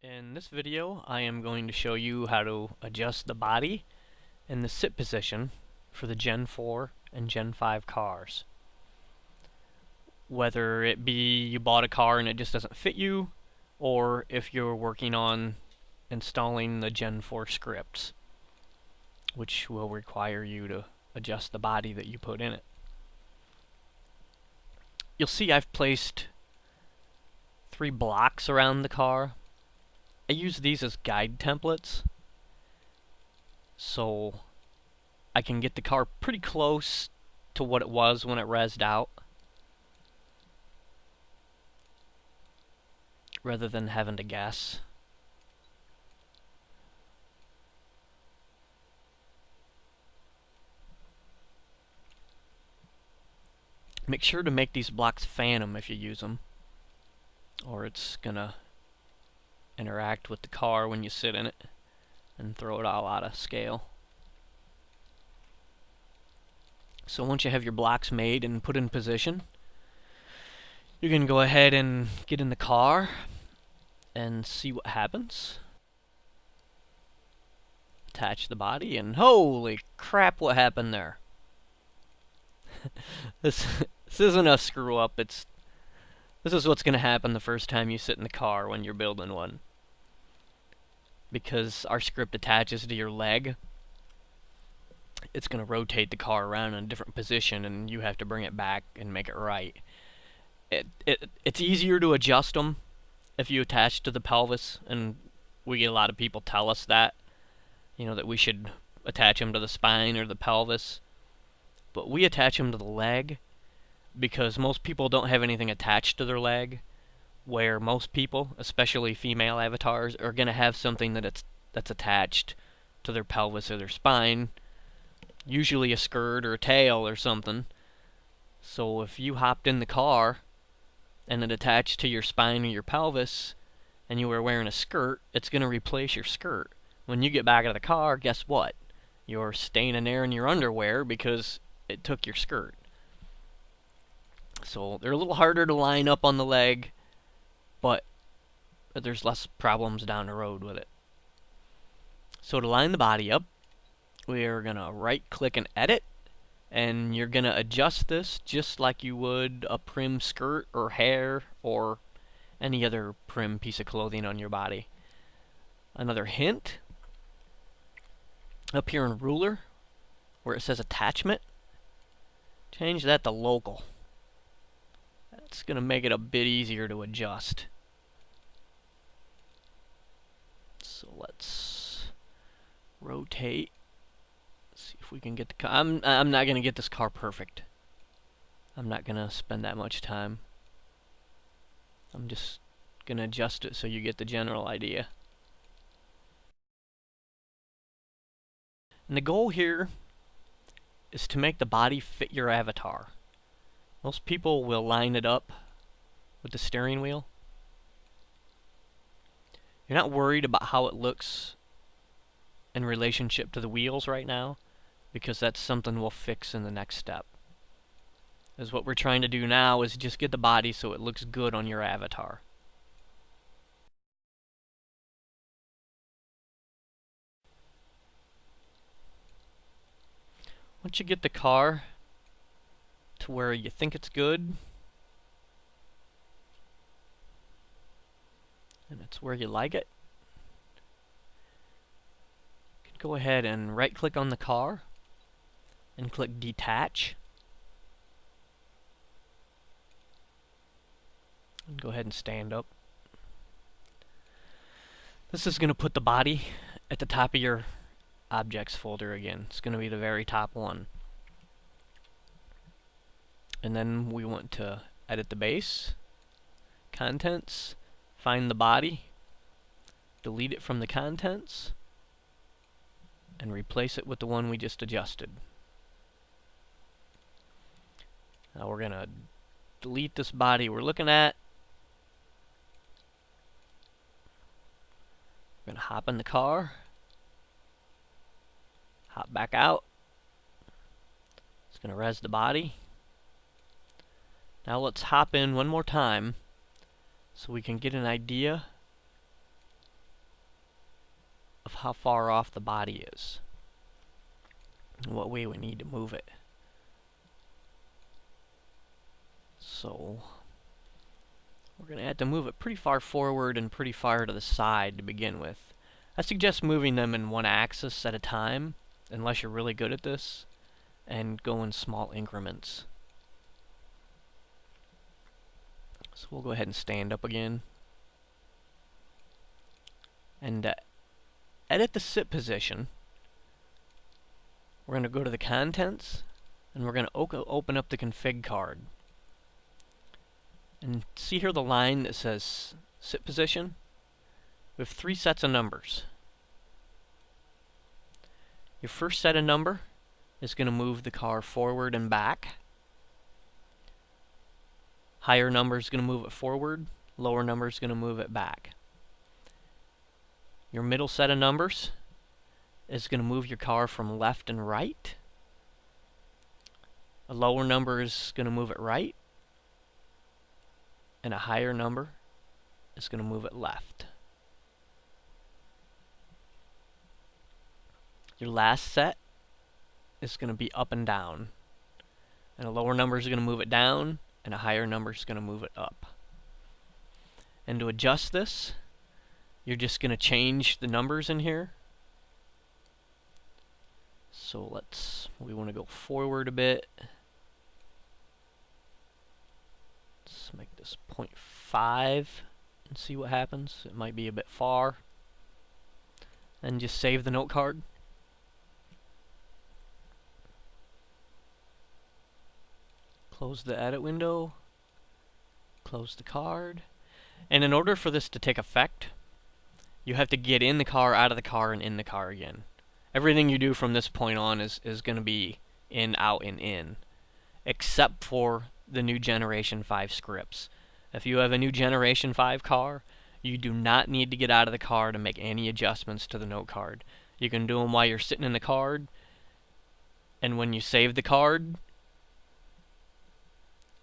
In this video, I am going to show you how to adjust the body and the sit position for the Gen 4 and Gen 5 cars. Whether it be you bought a car and it just doesn't fit you, or if you're working on installing the Gen 4 scripts, which will require you to adjust the body that you put in it. You'll see I've placed 3 blocks around the car. I use these as guide templates, so I can get the car pretty close to what it was when it rezzed out, rather than having to guess. Make sure to make these blocks phantom if you use them, or it's gonna interact with the car when you sit in it and throw it all out of scale. So once you have your blocks made and put in position, you can go ahead and get in the car and see what happens. Attach the body, and holy crap, what happened there? This isn't a screw up. This is what's going to happen the first time you sit in the car when you're building one. Because our script attaches to your leg, it's going to rotate the car around in a different position, and you have to bring it back and make it right. It's easier to adjust them if you attach to the pelvis, and we get a lot of people tell us that, that we should attach them to the spine or the pelvis. But we attach them to the leg because most people don't have anything attached to their leg, where most people, especially female avatars, are going to have something that's attached to their pelvis or their spine, usually a skirt or a tail or something. So if you hopped in the car and it attached to your spine or your pelvis and you were wearing a skirt, it's going to replace your skirt. When you get back out of the car, guess what? You're staying in there in your underwear because it took your skirt. So they're a little harder to line up on the leg, but there's less problems down the road with it. So to line the body up, we're going to right click and edit, and you're going to adjust this just like you would a prim skirt or hair or any other prim piece of clothing on your body. Another hint, up here in ruler where it says attachment, change that to local. That's going to make it a bit easier to adjust. So let's rotate. See if we can get the car. I'm not going to get this car perfect. I'm not going to spend that much time. I'm just going to adjust it so you get the general idea. And the goal here is to make the body fit your avatar. Most people will line it up with the steering wheel. You're not worried about how it looks in relationship to the wheels right now, because that's something we'll fix in the next step. Is what we're trying to do now is just get the body so it looks good on your avatar. Once you get the car to where you think it's good, and it's where you like it, you can go ahead and right click on the car and click detach, and go ahead and stand up. This is going to put the body at the top of your objects folder again. It's going to be the very top one. And then we want to edit the base, contents, find the body, delete it from the contents, and replace it with the one we just adjusted. Now we're going to delete this body we're looking at. We're going to hop in the car, hop back out. It's going to res the body. Now let's hop in one more time so we can get an idea of how far off the body is, and what way we need to move it. So we're going to have to move it pretty far forward and pretty far to the side to begin with. I suggest moving them in one axis at a time, unless you're really good at this, and go in small increments. So we'll go ahead and stand up again. And edit the sit position. We're going to go to the contents, and we're going to open up the config card. And see here the line that says sit position? We have 3 sets of numbers. Your first set of number is going to move the car forward and back. Higher number is going to move it forward. Lower number is going to move it back. Your middle set of numbers is going to move your car from left and right. A lower number is going to move it right. And a higher number is going to move it left. Your last set is going to be up and down. And a lower number is going to move it down, and a higher number is going to move it up. And to adjust this, you're just going to change the numbers in here. So we want to go forward a bit. Let's make this 0.5 and see what happens. It might be a bit far. And just save the note card. Close the edit window. Close the card. And in order for this to take effect, you have to get in the car, out of the car, and in the car again. Everything you do from this point on is going to be in, out, and in. Except for the new Generation 5 scripts. If you have a new Generation 5 car, you do not need to get out of the car to make any adjustments to the note card. You can do them while you're sitting in the card, and when you save the card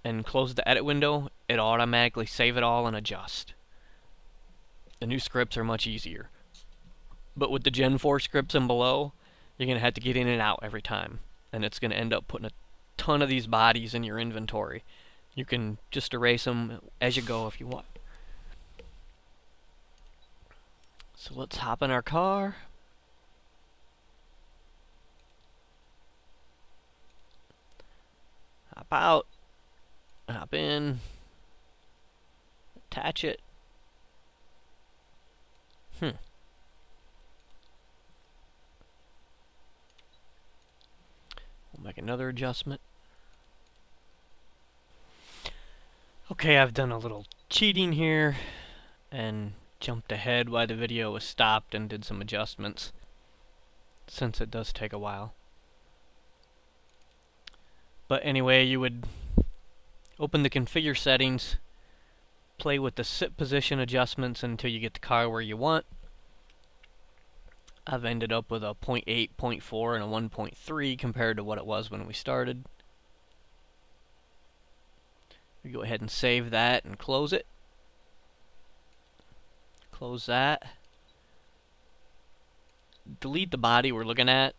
and close the edit window, it automatically save it all and adjust. The new scripts are much easier. But with the Gen 4 scripts and below, you're going to have to get in and out every time, and it's going to end up putting a ton of these bodies in your inventory. You can just erase them as you go if you want. So let's hop in our car. Hop out. Hop in. Attach it. We'll make another adjustment. Okay, I've done a little cheating here and jumped ahead while the video was stopped and did some adjustments, since it does take a while. But anyway, you would open the configure settings, play with the sit position adjustments until you get the car where you want. I've ended up with a 0.8, 0.4, and a 1.3 compared to what it was when we started. We go ahead and save that and close it. Close that. Delete the body we're looking at.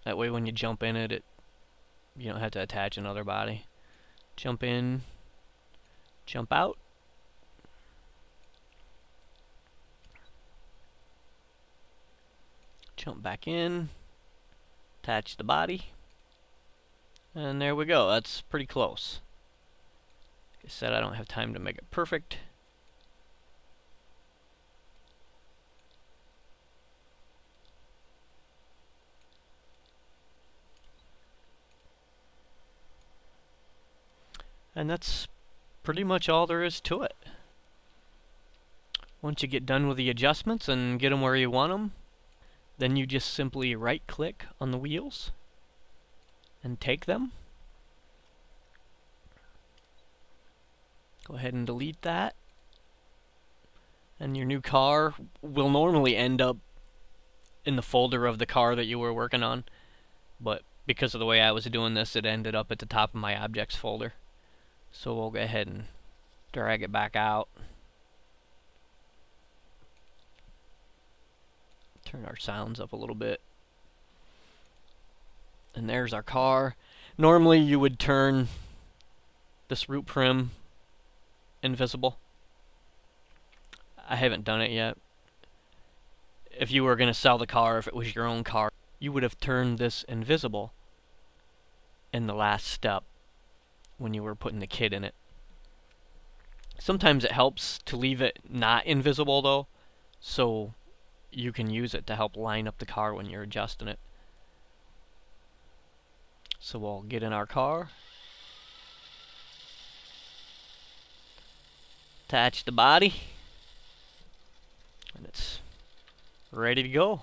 That way when you jump in it, you don't have to attach another body. Jump in, jump out. Jump back in, attach the body, and there we go. That's pretty close. Like I said, I don't have time to make it perfect. And that's pretty much all there is to it. Once you get done with the adjustments and get them where you want them, then you just simply right-click on the wheels and take them. Go ahead and delete that. And your new car will normally end up in the folder of the car that you were working on. But because of the way I was doing this, it ended up at the top of my objects folder. So we'll go ahead and drag it back out. turn our sounds up a little bit. And there's our car. Normally you would turn this root prim invisible. I haven't done it yet. If you were going to sell the car, if it was your own car, you would have turned this invisible in the last step when you were putting the kit in it. Sometimes it helps to leave it not invisible though, so you can use it to help line up the car when you're adjusting it. So we'll get in our car, attach the body, and it's ready to go.